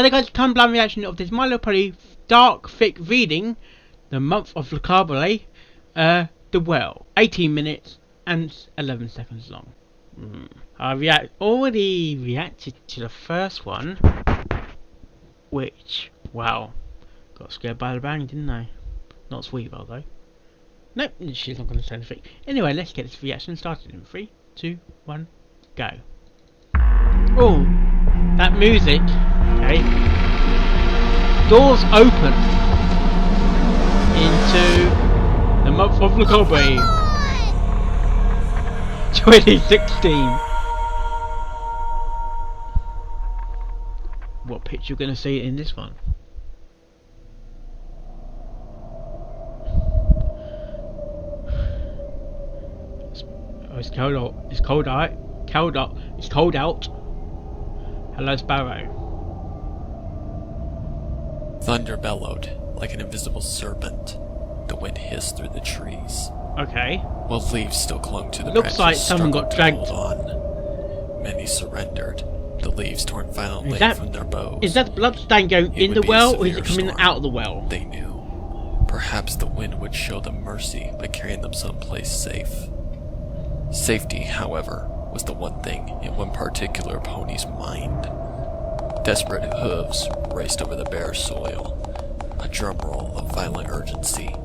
Hi there guys, time blind reaction of this My Little Pony Darkfic reading, the month of Macabre, The Well. 18 minutes and 11 seconds long. I already reacted to the first one, which, wow, got scared by the bang, didn't I? Not Sweetville though. Nope, she's not going to say anything. Anyway, let's get this reaction started in 3, 2, 1, go. Oh, that music. Okay. Doors open into the month of Macabre 2016. What picture you're going to see in this one? Oh, it's cold out. It's cold out. Cold out. It's cold out. Hello, Sparrow. Thunder bellowed like an invisible serpent. The wind hissed through the trees. Okay. While leaves still clung to the Looks branches, like someone got dragged. Hold on. Many surrendered. The leaves torn violently from their bows. Is that blood stain going in the well, or is it coming out of the well? They knew. Perhaps the wind would show them mercy by carrying them someplace safe. Safety, however, was the one thing in one particular pony's mind. Desperate hooves raced over the bare soil. A drumroll of violent urgency.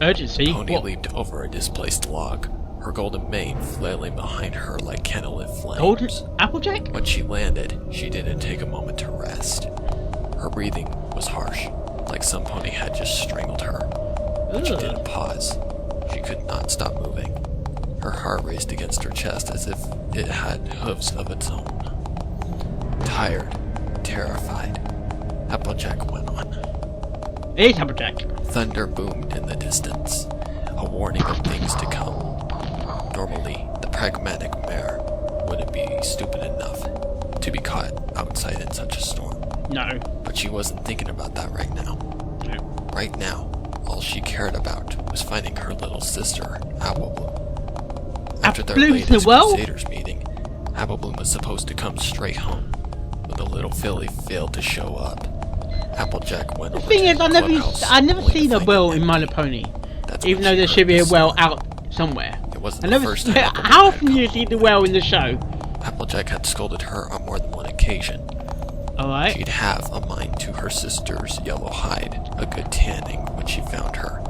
Urgency? Pony leaped over a displaced log, her golden mane flailing behind her like candlelit flames. Golden Applejack? When she landed, she didn't take a moment to rest. Her breathing was harsh, like some pony had just strangled her. But she didn't pause. She could not stop moving. Her heart raced against her chest as if it had hooves of its own. Tired, terrified, Applejack went on. It is Applejack. Thunder boomed in the distance, a warning of things to come. Normally, the pragmatic mare wouldn't be stupid enough to be caught outside in such a storm. No. But she wasn't thinking about that right now. No. Right now, all she cared about was finding her little sister, Applebloom. After their latest Crusaders meeting, Applebloom was supposed to come straight home. When the little filly failed to show up, Applejack went over to the clubhouse. I never seen a well in My Little Pony, even though there should be a well out somewhere. It wasn't the first time. How often do you see the well in the show? Applejack had scolded her on more than one occasion. Alright. She'd have a mind to her sister's yellow hide, a good tanning when she found her.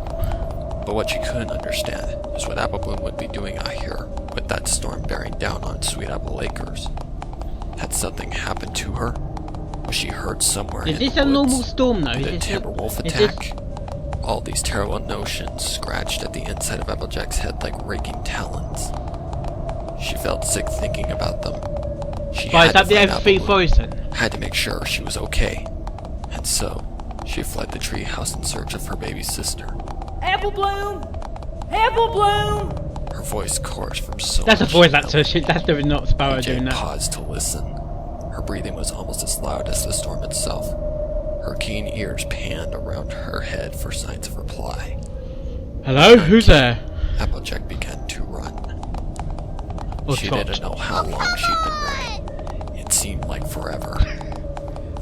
But what she couldn't understand is what Applebloom would be doing out here with that storm bearing down on Sweet Apple Acres. Had something happened to her? Was she hurt somewhere in the woods? Is this a normal storm though? Did a timberwolf attack? All these terrible notions scratched at the inside of Applejack's head like raking talons. She felt sick thinking about them. She had to find Appleblum, had to make sure she was okay. And so, she fled the treehouse in search of her baby sister. Applebloom! Applebloom! Her voice chorused from so much. That's a voice actor. That's not Sparrow doing that. Paused to listen. Her breathing was almost as loud as the storm itself. Her keen ears panned around her head for signs of reply. Hello? Who's there? Applejack began to run. She didn't know how long she'd been running. It seemed like forever.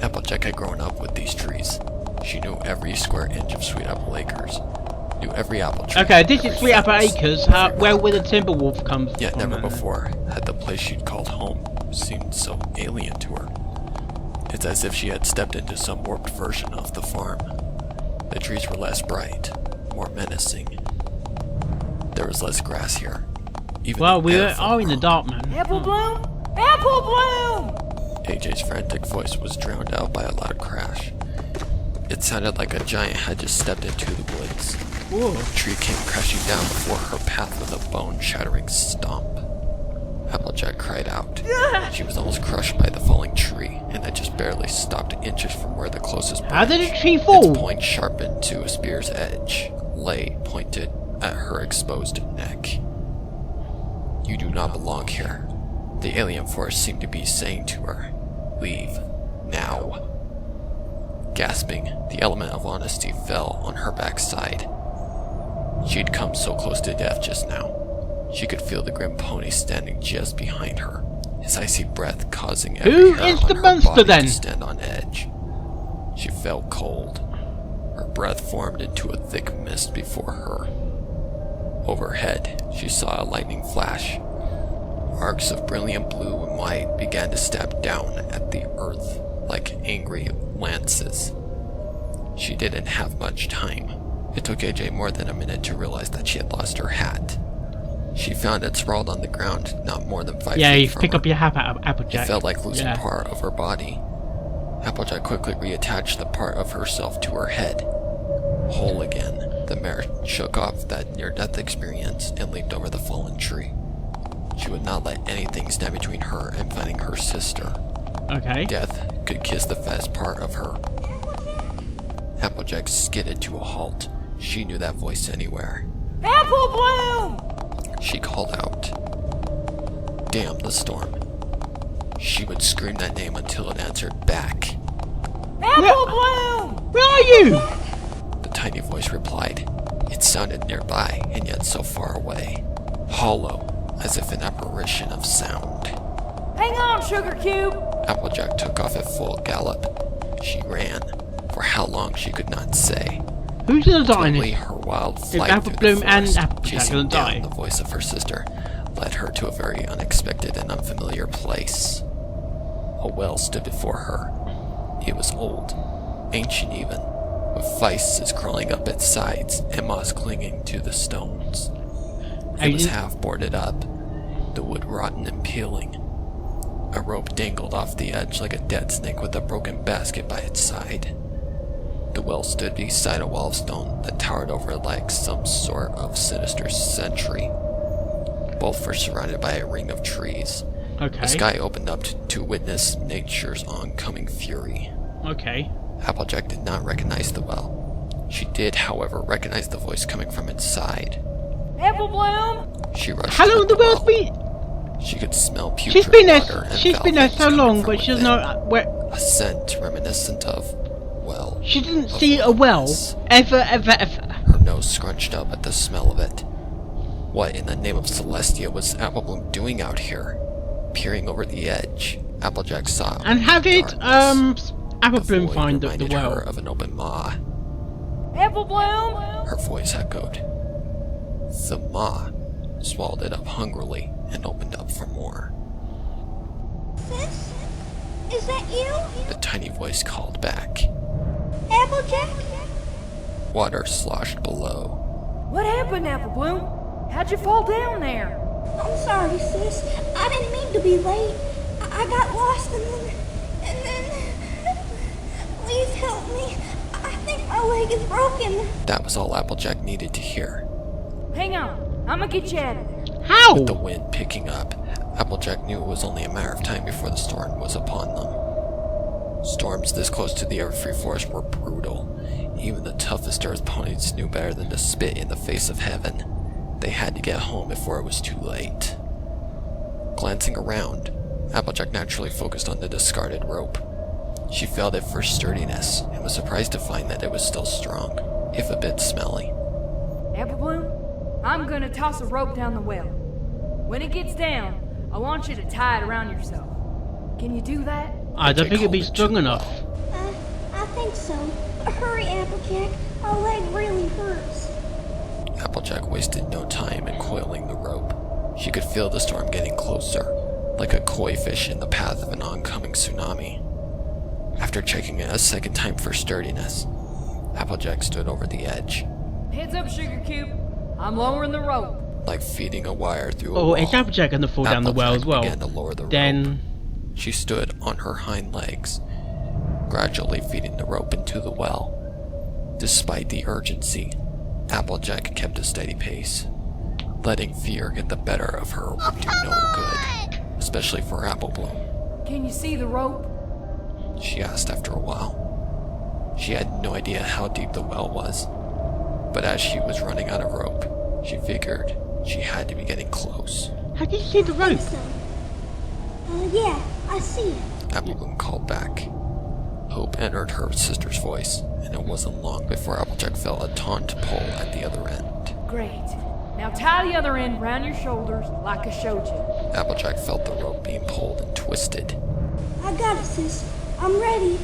Applejack had grown up with these trees. She knew every square inch of Sweet Apple Acres. Knew every apple tree. Okay, this is Sweet Apple Acres. Where will the Timberwolf come from? Yet never before had the place she'd called home seemed so alien to her. It's as if she had stepped into some warped version of the farm. The trees were less bright, more menacing. There was less grass here. Well, we are in the dark, man. Applebloom! Applebloom! AJ's frantic voice was drowned out by a loud crash. It sounded like a giant had just stepped into the woods. Whoa. A tree came crashing down before her path with a bone-shattering stomp. Applejack cried out. She was almost crushed by the falling tree, and had just barely stopped inches from where the closest branch, how did the tree fall? its point sharpened to a spear's edge, lay pointed at her exposed neck. You do not belong here. The alien force seemed to be saying to her, leave, now. Gasping, the element of honesty fell on her backside. She'd come so close to death just now. She could feel the grim pony standing just behind her, his icy breath causing every hair on her body to stand on edge. She felt cold. Her breath formed into a thick mist before her. Overhead, she saw a lightning flash. Arcs of brilliant blue and white began to stab down at the earth like angry lances. She didn't have much time. It took AJ more than a minute to realize that she had lost her hat. She found it sprawled on the ground, not more than 5 feet Yeah, you from pick her. up your hat out of Applejack. It felt like losing Yeah. part of her body. Applejack quickly reattached the part of herself to her head. Whole again, the mare shook off that near-death experience and leaped over the fallen tree. She would not let anything stand between her and finding her sister. Okay. Death could kiss the fattest part of her. Applejack skidded to a halt. She knew that voice anywhere. Apple Bloom! She called out. Damn the storm. She would scream that name until it answered back. Apple Bloom! Where are you? The tiny voice replied. It sounded nearby, and yet so far away. Hollow, as if an apparition of sound. Hang on, Sugar Cube! Applejack took off at full gallop. She ran. For how long she could not say. Who's gonna die in Only this? her wild If flight Apple through the Bloom and forest, Applejack chasing gonna down die? the voice of her sister, led her to a very unexpected and unfamiliar place. A well stood before her. It was old, ancient even, with vices crawling up its sides and moss clinging to the stones. It was half boarded up, the wood rotten and peeling. A rope dangled off the edge like a dead snake with a broken basket by its side. The well stood beside a wall of stone that towered over it like some sort of sinister sentry. Both were surrounded by a ring of trees. Okay. The sky opened up to witness nature's oncoming fury. Okay. Applejack did not recognize the well. She did, however, recognize the voice coming from inside. Apple Bloom! She rushed How long toward the well's been? She could smell putrid She's been there. water and She's been there so coming long, from but she doesn't within. know where. A scent reminiscent of, well... She didn't of see a well wetness. ever. Her nose scrunched up at the smell of it. What in the name of Celestia was Apple Bloom doing out here? Peering over the edge, Applejack saw. And how did darkness. Apple The Bloom void find the reminded well? her of an open maw. Apple Bloom! Her voice echoed. The maw swallowed it up hungrily and opened up for more. Sis? Is that you? The tiny voice called back. Applejack? Water sloshed below. What happened, Apple Bloom? How'd you fall down there? I'm sorry, sis. I didn't mean to be late. I got lost and then... Please help me. I think my leg is broken. That was all Applejack needed to hear. Hang on, I'm gonna get you out of there. How? With the wind picking up, Applejack knew it was only a matter of time before the storm was upon them. Storms this close to the Everfree Forest were brutal. Even the toughest earth ponies knew better than to spit in the face of heaven. They had to get home before it was too late. Glancing around, Applejack naturally focused on the discarded rope. She felt it for sturdiness and was surprised to find that it was still strong, if a bit smelly. Apple Bloom, I'm gonna toss a rope down the well. When it gets down, I want you to tie it around yourself. Can you do that? I don't think it'd be Hold it strong to enough. I think so. Hurry, Applejack. My leg really hurts. Applejack wasted no time in coiling the rope. She could feel the storm getting closer, like a koi fish in the path of an oncoming tsunami. After checking it a second time for sturdiness, Applejack stood over the edge, Heads up, Sugar Cube. I'm lowering the rope. like feeding a wire through a Oh, wall. is Applejack gonna fall down the well as Applejack well? began to lower the rope. Then She stood on her hind legs, gradually feeding the rope into the well. Despite the urgency, Applejack kept a steady pace. Letting fear get the better of her would do no good, especially for Apple Bloom. Can you see the rope? She asked after a while. She had no idea how deep the well was, but as she was running out of rope, she figured she had to be getting close. how did you see the rope? So, yeah, I see it. Apple Bloom called back. Hope entered her sister's voice, and it wasn't long before Applejack felt a taut pull at the other end. Great. Now tie the other end round your shoulders like I showed you. Applejack felt the rope being pulled and twisted. I got it, sis. I'm ready.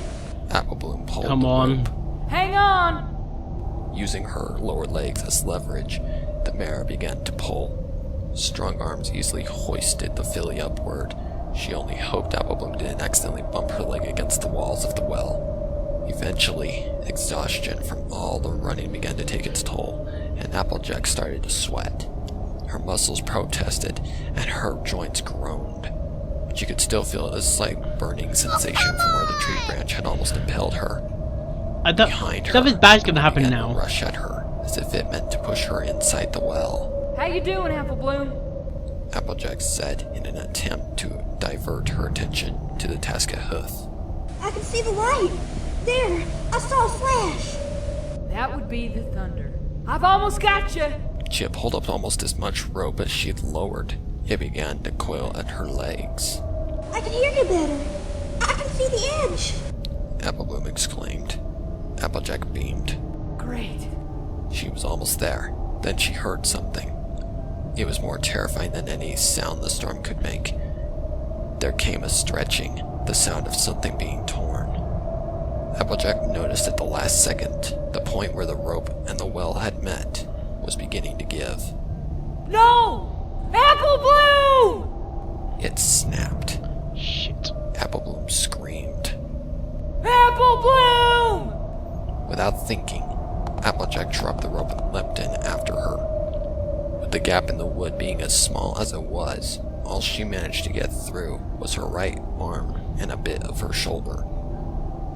Apple Bloom pulled Come the on. rope. Hang on! Using her lower legs as leverage, the mare began to pull. Strong arms easily hoisted the filly upward. She only hoped Apple Bloom didn't accidentally bump her leg against the walls of the well. Eventually, exhaustion from all the running began to take its toll, and Applejack started to sweat. Her muscles protested, and her joints groaned. She could still feel a slight burning sensation from where the tree branch had almost impaled her. Behind her, something bad's gonna happen began to now. rush at her, as if it meant to push her inside the well. How you doing, Apple Bloom? Applejack said in an attempt to divert her attention to the task at hoof. I can see the light. There, I saw a flash. That would be the thunder. I've almost got you. She had pulled up almost as much rope as she had lowered. It began to coil at her legs. I can hear you better. I can see the edge. Apple Bloom exclaimed. Applejack beamed. Great. She was almost there. Then she heard something. It was more terrifying than any sound the storm could make. There came a stretching, the sound of something being torn. Applejack noticed at the last second, the point where the rope and the well had met was beginning to give. No! Apple Bloom! It snapped. Shit. Apple Bloom screamed. Apple Bloom! Without thinking, Applejack dropped the rope and leapt in after her. With the gap in the wood being as small as it was, all she managed to get through was her right arm and a bit of her shoulder.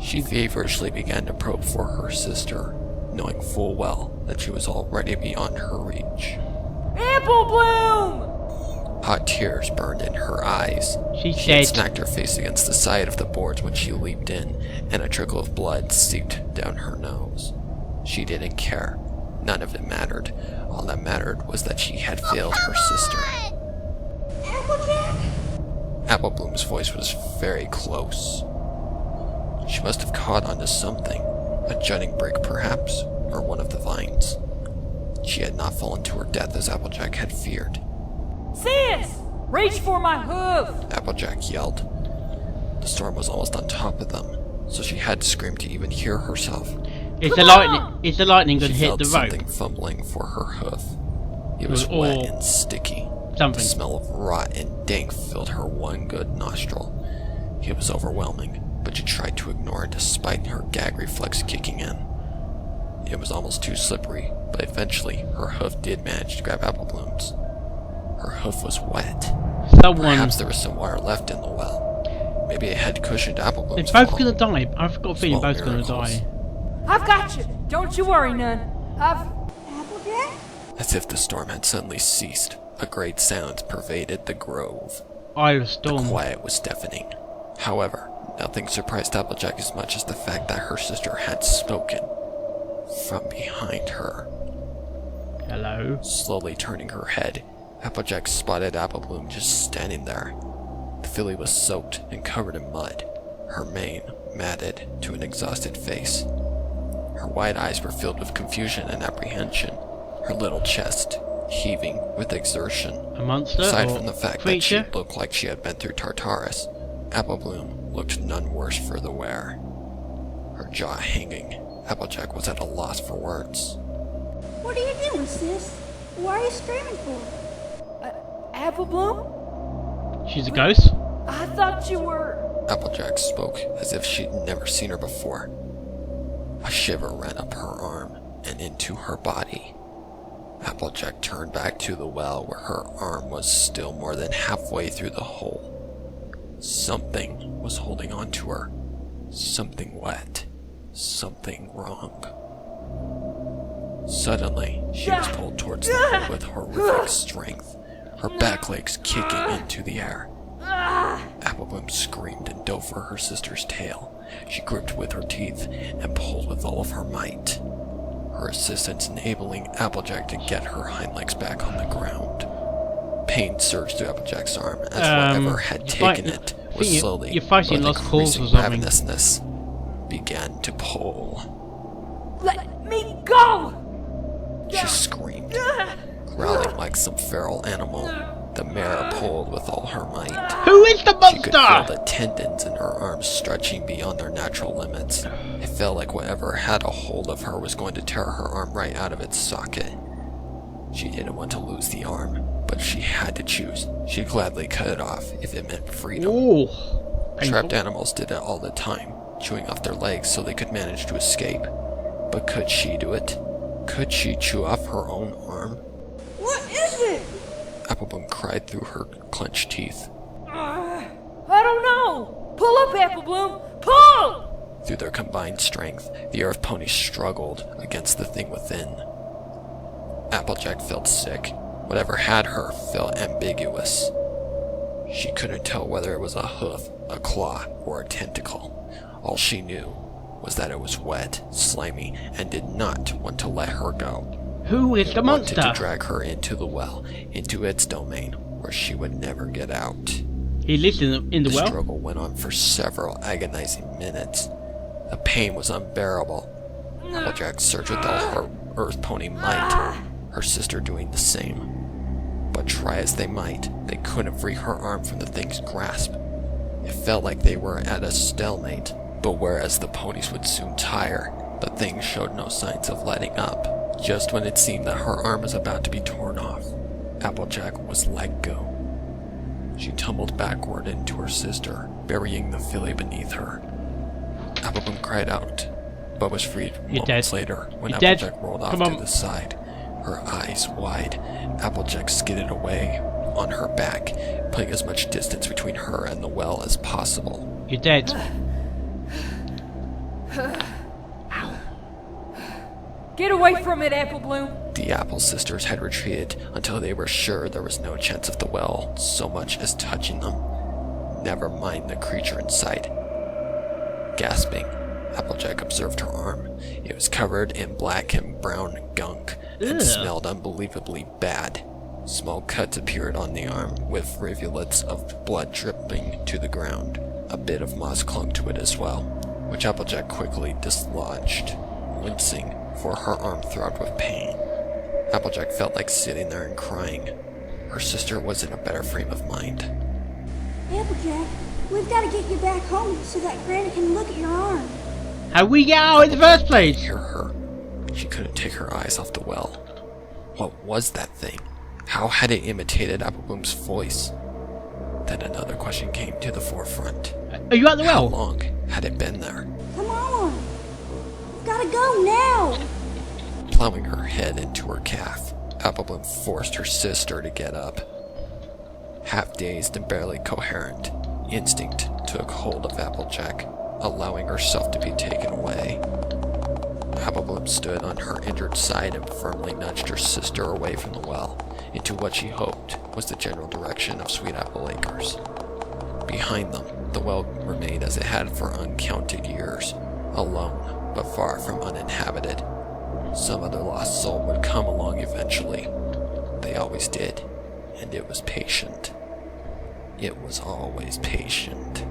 She feverishly began to probe for her sister, knowing full well that she was already beyond her reach. Apple Bloom! Hot tears burned in her eyes. She's She had dead. smacked her face against the side of the boards when she leaped in, and a trickle of blood seeped down her nose. She didn't care. None of it mattered. All that mattered was that she had failed her sister. Applejack? Apple Bloom's voice was very close. She must have caught onto something, a jutting brick perhaps, or one of the vines. She had not fallen to her death as Applejack had feared. Sis! Reach for my hoof! Applejack yelled. The storm was almost on top of them, so she had to scream to even hear herself. Is the lightning gonna She hit felt the rope? something fumbling for her hoof. It was Or wet and sticky. The something. smell of rot and dank filled her one good nostril. It was overwhelming, but she tried to ignore it despite her gag reflex kicking in. It was almost too slippery, but eventually her hoof did manage to grab Apple Bloom's. Her hoof was wet. Someone. Perhaps there was some water left in the well. Maybe it had cushioned Apple Bloom's They're both fall. gonna die. I've got a feeling Small both gonna miracles. die. I've got you. Don't you worry none. Applejack? As if the storm had suddenly ceased, a great silence pervaded the grove. Isle of The Storm. quiet was deafening. However, nothing surprised Applejack as much as the fact that her sister had spoken. From behind her. Hello. Slowly turning her head, Applejack spotted Apple Bloom just standing there. The filly was soaked and covered in mud, her mane matted to an exhausted face. Her wide eyes were filled with confusion and apprehension, her little chest heaving with exertion. A monster Aside or from the fact creature? that she looked like she had been through Tartarus, Apple Bloom looked none worse for the wear. Her jaw hanging, Applejack was at a loss for words. What are you doing, sis? What are you screaming for? Apple Bloom? She's a ghost? I thought you were... Applejack spoke as if she'd never seen her before. A shiver ran up her arm and into her body. Applejack turned back to the well where her arm was still more than halfway through the hole. Something was holding on to her. Something wet. Something wrong. Suddenly, she was pulled towards the hole with horrific strength, her back legs kicking into the air. Apple Bloom screamed and dove for her sister's tail. She gripped with her teeth and pulled with all of her might, her assistance enabling Applejack to get her hind legs back on the ground. Pain surged through Applejack's arm as whatever had taken it was slowly, you're fighting with lost cause or increasing something. ravenousness, began to pull. Let me go! She screamed, growling like some feral animal. The mare pulled with all her might. Who is the She could feel monster? the tendons in her arms stretching beyond their natural limits. It felt like whatever had a hold of her was going to tear her arm right out of its socket. She didn't want to lose the arm, but if she had to choose, she'd gladly cut it off if it meant freedom. Ooh. Trapped animals did it all the time, chewing off their legs so they could manage to escape. But could she do it? Could she chew off her own arm? What is it? Applebloom cried through her clenched teeth. I don't know. Pull up, Applebloom. Pull! Through their combined strength, the earth ponies struggled against the thing within. Applejack felt sick. Whatever had her felt ambiguous. She couldn't tell whether it was a hoof, a claw, or a tentacle. All she knew was that it was wet, slimy, and did not want to let her go. Who is the It wanted to monster? drag her into the well, into its domain, where she would never get out. He lives in the The well. struggle went on for several agonizing minutes. The pain was unbearable. Applejack searched with all her earth pony might, her sister doing the same. But try as they might, they couldn't free her arm from the thing's grasp. It felt like they were at a stalemate, but whereas the ponies would soon tire, the thing showed no signs of letting up. Just when it seemed that her arm was about to be torn off, Applejack was let go. She tumbled backward into her sister, burying the filly beneath her. Applebloom cried out, but was freed moments later when You're dead. Applejack rolled off Come to on. the side. Her eyes wide, Applejack skidded away on her back, putting as much distance between her and the well as possible. You're dead. Get away from it, Applebloom. The Apple sisters had retreated until they were sure there was no chance of the well so much as touching them. Never mind the creature inside. Gasping, Applejack observed her arm. It was covered in black and brown gunk and Ugh. smelled unbelievably bad. Small cuts appeared on the arm, with rivulets of blood dripping to the ground. A bit of moss clung to it as well, which Applejack quickly dislodged, wincing, for her arm throbbed with pain. Applejack felt like sitting there and crying. Her sister was in a better frame of mind. Applejack, we've got to get you back home so that Granny can look at your arm. How we get out in the first place? Hear her. She couldn't take her eyes off the well. What was that thing? How had it imitated Applebloom's voice? Then another question came to the forefront. Are you at the How well? long had it been there? Come on. We've got to go now. Plowing her head into her calf, Applebloom forced her sister to get up. Half dazed and barely coherent, instinct took hold of Applejack, allowing herself to be taken away. Applebloom stood on her injured side and firmly nudged her sister away from the well, into what she hoped was the general direction of Sweet Apple Acres. Behind them, the well remained as it had for uncounted years, alone, but far from uninhabited. Some other lost soul would come along eventually. They always did, and it was patient. It was always patient.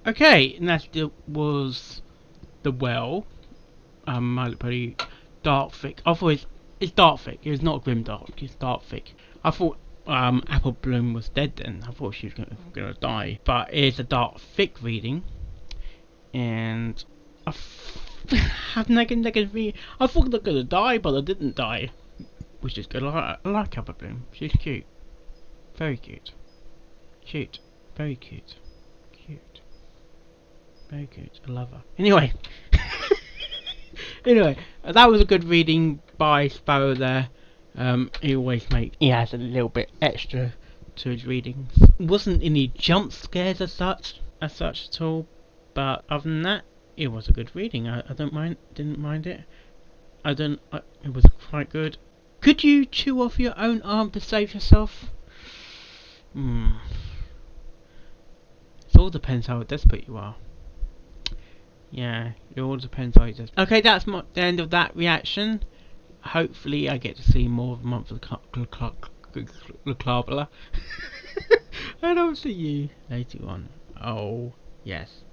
Okay, and that was the well. My Little Pony Darkfic. I thought it's Darkfic. It's not Grimdark. It's Darkfic. I thought Applebloom was dead then. I thought she was gonna die. But it's a Darkfic reading, and I have negative me. I thought they're gonna die, but they didn't die, which is good. I like Applebloom. She's cute. Very cute. Cute. Very cute. Cute. Very good. I love her. Anyway. Anyway, that was a good reading by Sparrow there. He has a little bit extra to his readings. Wasn't any jump scares as such at all. But other than that, it was a good reading. I didn't mind it. It was quite good. Could you chew off your own arm to save yourself? It all depends how desperate you are. Yeah, it all depends how you desperate. Okay, that's the end of that reaction. Hopefully I get to see more of Month of the Macabre. And I'll see you later on. Oh, yes.